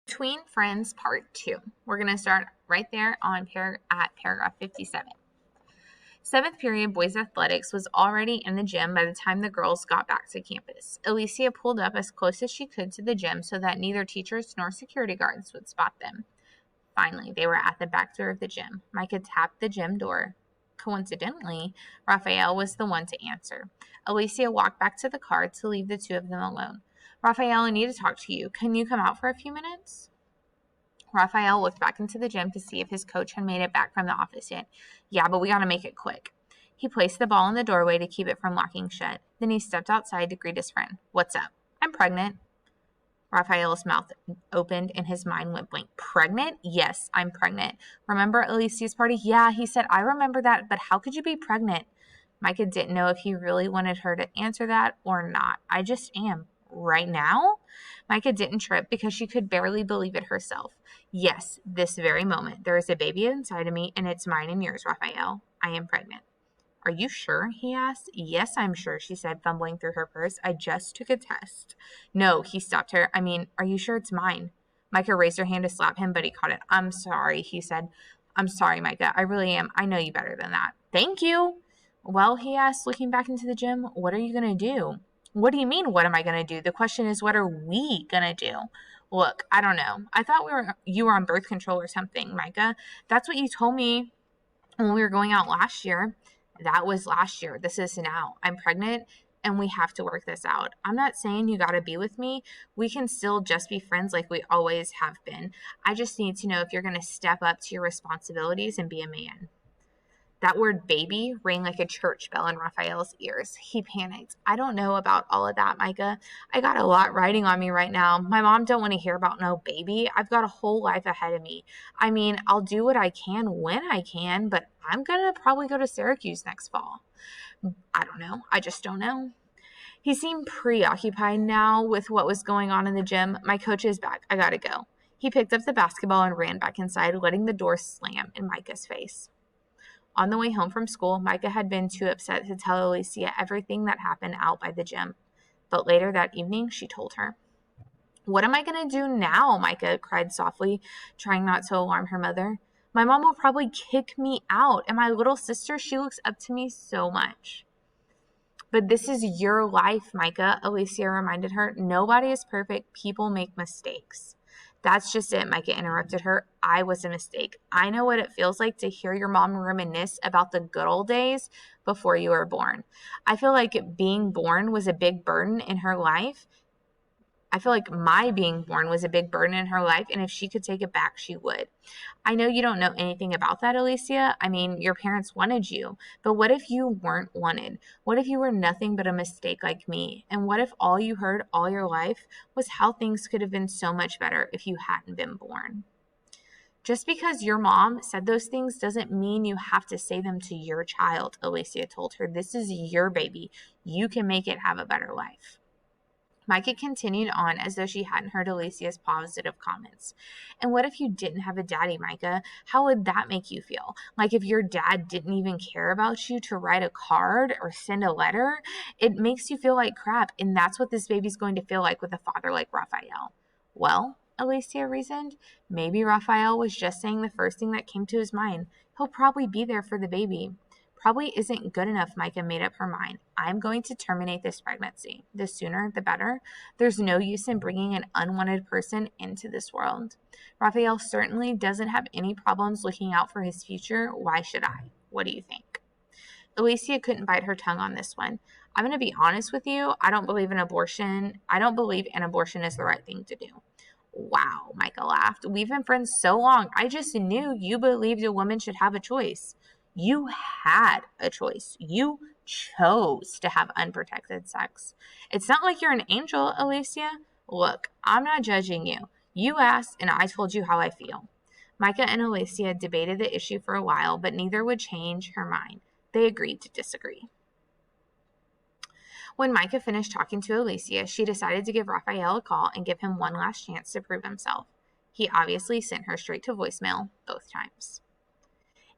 Between Friends Part 2. We're going to start right there at paragraph 57. Seventh period boys athletics was already in the gym by the time the girls got back to campus. Alicia pulled up as close as she could to the gym so that neither teachers nor security guards would spot them. Finally, they were at the back door of the gym. Micah tapped the gym door. Coincidentally, Raphael was the one to answer. Alicia walked back to the car to leave the two of them alone. Raphael, I need to talk to you. Can you come out for a few minutes? Raphael looked back into the gym to see if his coach had made it back from the office yet. Yeah, but we gotta make it quick. He placed the ball in the doorway to keep it from locking shut. Then he stepped outside to greet his friend. What's up? I'm pregnant. Raphael's mouth opened and his mind went blank. Pregnant? Yes, I'm pregnant. Remember Alicia's party? Yeah, he said, I remember that, but how could you be pregnant? Micah didn't know if he really wanted her to answer that or not. I just am. Right now? Micah didn't trip because she could barely believe it herself. Yes, this very moment. There is a baby inside of me, and it's mine and yours, Raphael. I am pregnant. Are you sure? He asked. Yes, I'm sure, she said, fumbling through her purse. I just took a test. No, he stopped her. I mean, are you sure it's mine? Micah raised her hand to slap him, but he caught it. I'm sorry, he said. I'm sorry, Micah. I really am. I know you better than that. Thank you. Well, he asked, looking back into the gym, what are you going to do? What do you mean, what am I going to do? The question is, what are we going to do? Look, I don't know. I thought you were on birth control or something, Micah. That's what you told me when we were going out last year. That was last year. This is now. I'm pregnant and we have to work this out. I'm not saying you got to be with me. We can still just be friends like we always have been. I just need to know if you're going to step up to your responsibilities and be a man. That word baby rang like a church bell in Raphael's ears. He panicked. I don't know about all of that, Micah. I got a lot riding on me right now. My mom don't want to hear about no baby. I've got a whole life ahead of me. I mean, I'll do what I can when I can, but I'm going to probably go to Syracuse next fall. I don't know. I just don't know. He seemed preoccupied now with what was going on in the gym. My coach is back. I gotta go. He picked up the basketball and ran back inside, letting the door slam in Micah's face. On the way home from school, Micah had been too upset to tell Alicia everything that happened out by the gym. But later that evening, she told her. What am I going to do now? Micah cried softly, trying not to alarm her mother. My mom will probably kick me out, and my little sister, she looks up to me so much. But this is your life, Micah, Alicia reminded her. Nobody is perfect. People make mistakes. That's just it, Micah interrupted her. I was a mistake. I know what it feels like to hear your mom reminisce about the good old days before you were born. I feel like being born was a big burden in her life. I feel like my being born was a big burden in her life, and if she could take it back, she would. I know you don't know anything about that, Alicia. I mean, your parents wanted you, but what if you weren't wanted? What if you were nothing but a mistake like me? And what if all you heard all your life was how things could have been so much better if you hadn't been born? Just because your mom said those things doesn't mean you have to say them to your child, Alicia told her. This is your baby. You can make it have a better life. Micah continued on as though she hadn't heard Alicia's positive comments. And what if you didn't have a daddy, Micah? How would that make you feel? Like if your dad didn't even care about you to write a card or send a letter? It makes you feel like crap, and that's what this baby's going to feel like with a father like Raphael. Well, Alicia reasoned, maybe Raphael was just saying the first thing that came to his mind. He'll probably be there for the baby. Probably isn't good enough, Micah made up her mind. I'm going to terminate this pregnancy. The sooner, the better. There's no use in bringing an unwanted person into this world. Raphael certainly doesn't have any problems looking out for his future. Why should I? What do you think? Alicia couldn't bite her tongue on this one. I'm going to be honest with you. I don't believe an abortion is the right thing to do. Wow, Micah laughed. We've been friends so long. I just knew you believed a woman should have a choice. You had a choice. You chose to have unprotected sex. It's not like you're an angel, Alicia. Look, I'm not judging you. You asked, and I told you how I feel. Micah and Alicia debated the issue for a while, but neither would change her mind. They agreed to disagree. When Micah finished talking to Alicia, she decided to give Raphael a call and give him one last chance to prove himself. He obviously sent her straight to voicemail both times.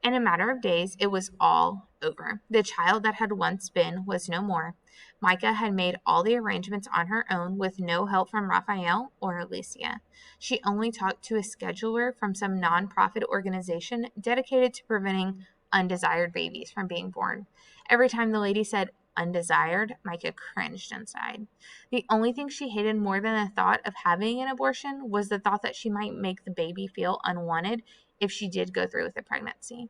In a matter of days, it was all over. The child that had once been was no more. Micah had made all the arrangements on her own with no help from Raphael or Alicia. She only talked to a scheduler from some nonprofit organization dedicated to preventing undesired babies from being born. Every time the lady said undesired, Micah cringed inside. The only thing she hated more than the thought of having an abortion was the thought that she might make the baby feel unwanted if she did go through with the pregnancy.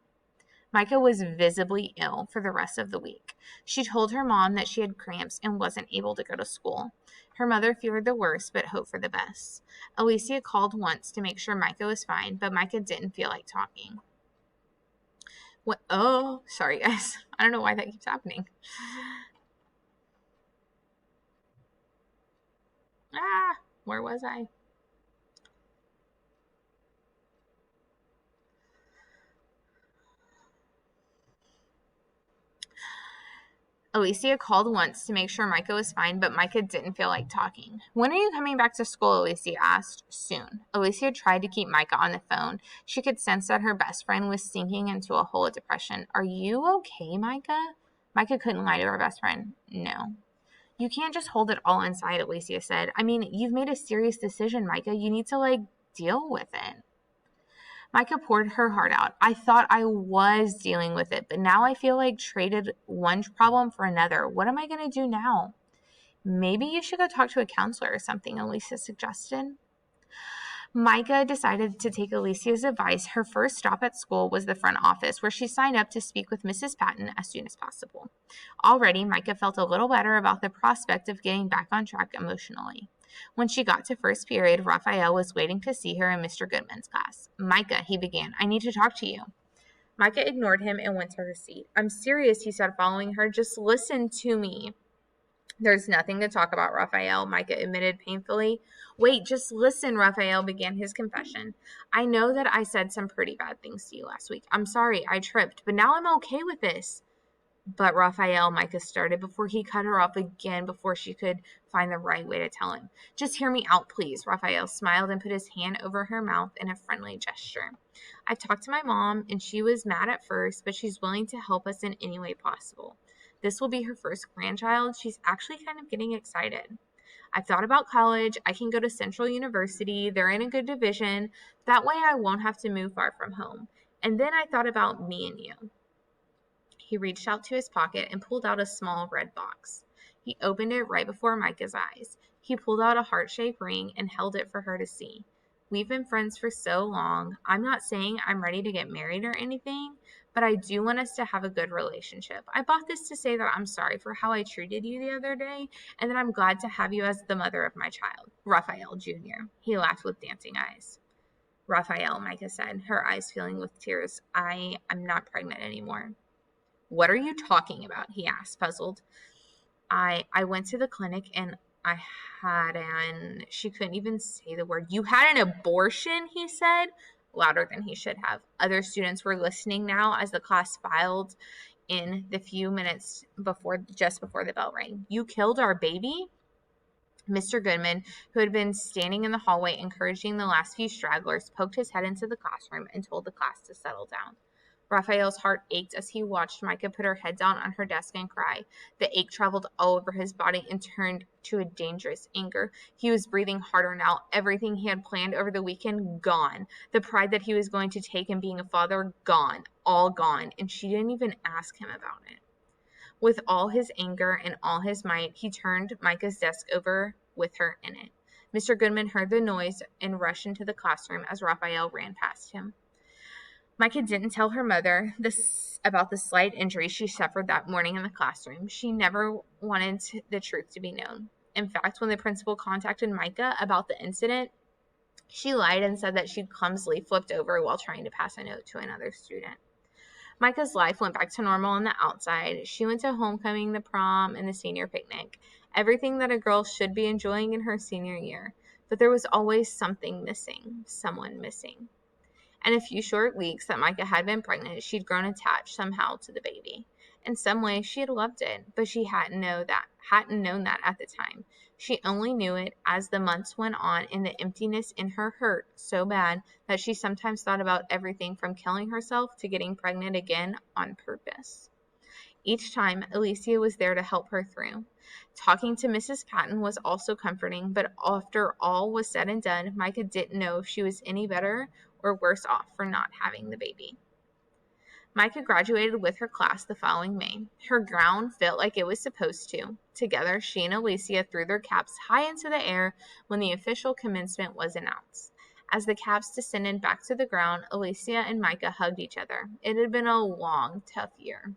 Micah was visibly ill for the rest of the week. She told her mom that she had cramps and wasn't able to go to school. Her mother feared the worst but hoped for the best. Alicia called once to make sure Micah was fine, but Micah didn't feel like talking. What? Oh, sorry guys. I don't know why that keeps happening. Where was I? Alicia called once to make sure Micah was fine, but Micah didn't feel like talking. When are you coming back to school? Alicia asked. Soon. Alicia tried to keep Micah on the phone. She could sense that her best friend was sinking into a hole of depression. Are you okay, Micah? Micah couldn't lie to her best friend. No. You can't just hold it all inside, Alicia said. I mean, you've made a serious decision, Micah. You need to, deal with it. Micah poured her heart out. I thought I was dealing with it, but now I feel like traded one problem for another. What am I going to do now? Maybe you should go talk to a counselor or something, Alicia suggested. Micah decided to take Alicia's advice. Her first stop at school was the front office, where she signed up to speak with Mrs. Patton as soon as possible. Already, Micah felt a little better about the prospect of getting back on track emotionally. When she got to first period, Raphael was waiting to see her in Mr. Goodman's class. Micah, he began, I need to talk to you. Micah ignored him and went to her seat. I'm serious, he said, following her. Just listen to me. There's nothing to talk about, Raphael, Micah admitted painfully. Wait, just listen, Raphael began his confession. I know that I said some pretty bad things to you last week. I'm sorry, I tripped, but now I'm okay with this. But Raphael, Micah started before he cut her off again before she could find the right way to tell him. Just hear me out, please. Raphael smiled and put his hand over her mouth in a friendly gesture. I've talked to my mom, and she was mad at first, but she's willing to help us in any way possible. This will be her first grandchild. She's actually kind of getting excited. I've thought about college. I can go to Central University. They're in a good division. That way I won't have to move far from home. And then I thought about me and you. He reached out to his pocket and pulled out a small red box. He opened it right before Micah's eyes. He pulled out a heart-shaped ring and held it for her to see. We've been friends for so long. I'm not saying I'm ready to get married or anything, but I do want us to have a good relationship. I bought this to say that I'm sorry for how I treated you the other day and that I'm glad to have you as the mother of my child, Raphael Jr. He laughed with dancing eyes. Raphael, Micah said, her eyes filling with tears. I'm not pregnant anymore. What are you talking about? He asked, puzzled. I went to the clinic and I had an... She couldn't even say the word. You had an abortion, he said, louder than he should have. Other students were listening now as the class filed in the few minutes just before the bell rang. You killed our baby? Mr. Goodman, who had been standing in the hallway encouraging the last few stragglers, poked his head into the classroom and told the class to settle down. Raphael's heart ached as he watched Micah put her head down on her desk and cry. The ache traveled all over his body and turned to a dangerous anger. He was breathing harder now. Everything he had planned over the weekend, gone. The pride that he was going to take in being a father, gone. All gone. And she didn't even ask him about it. With all his anger and all his might, he turned Micah's desk over with her in it. Mr. Goodman heard the noise and rushed into the classroom as Raphael ran past him. Micah didn't tell her mother about the slight injury she suffered that morning in the classroom. She never wanted the truth to be known. In fact, when the principal contacted Micah about the incident, she lied and said that she'd clumsily flipped over while trying to pass a note to another student. Micah's life went back to normal on the outside. She went to homecoming, the prom, and the senior picnic. Everything that a girl should be enjoying in her senior year. But there was always something missing, someone missing. In a few short weeks that Micah had been pregnant, she'd grown attached somehow to the baby. In some ways, she had loved it, but she hadn't known that at the time. She only knew it as the months went on, and the emptiness in her hurt so bad that she sometimes thought about everything from killing herself to getting pregnant again on purpose. Each time, Alicia was there to help her through. Talking to Mrs. Patton was also comforting, but after all was said and done, Micah didn't know if she was any better or worse off for not having the baby. Micah graduated with her class the following May. Her gown felt like it was supposed to. Together, she and Alicia threw their caps high into the air when the official commencement was announced. As the caps descended back to the ground, Alicia and Micah hugged each other. It had been a long, tough year.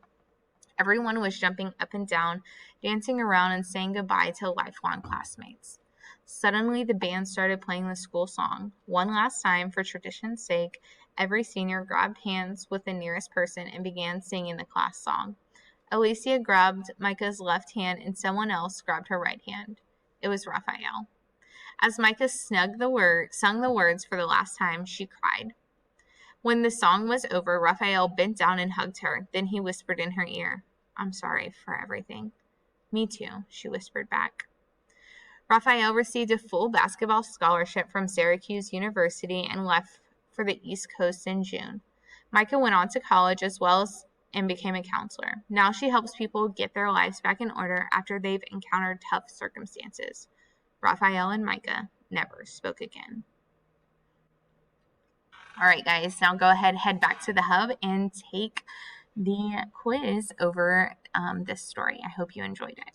Everyone was jumping up and down, dancing around, and saying goodbye to lifelong classmates. Suddenly, the band started playing the school song. One last time, for tradition's sake, every senior grabbed hands with the nearest person and began singing the class song. Alicia grabbed Micah's left hand, and someone else grabbed her right hand. It was Raphael. As Micah sung the words for the last time, she cried. When the song was over, Raphael bent down and hugged her. Then he whispered in her ear, "I'm sorry for everything." "Me too," she whispered back. Raphael received a full basketball scholarship from Syracuse University and left for the East Coast in June. Micah went on to college and became a counselor. Now she helps people get their lives back in order after they've encountered tough circumstances. Raphael and Micah never spoke again. All right, guys, now go ahead, head back to the hub and take the quiz over this story. I hope you enjoyed it.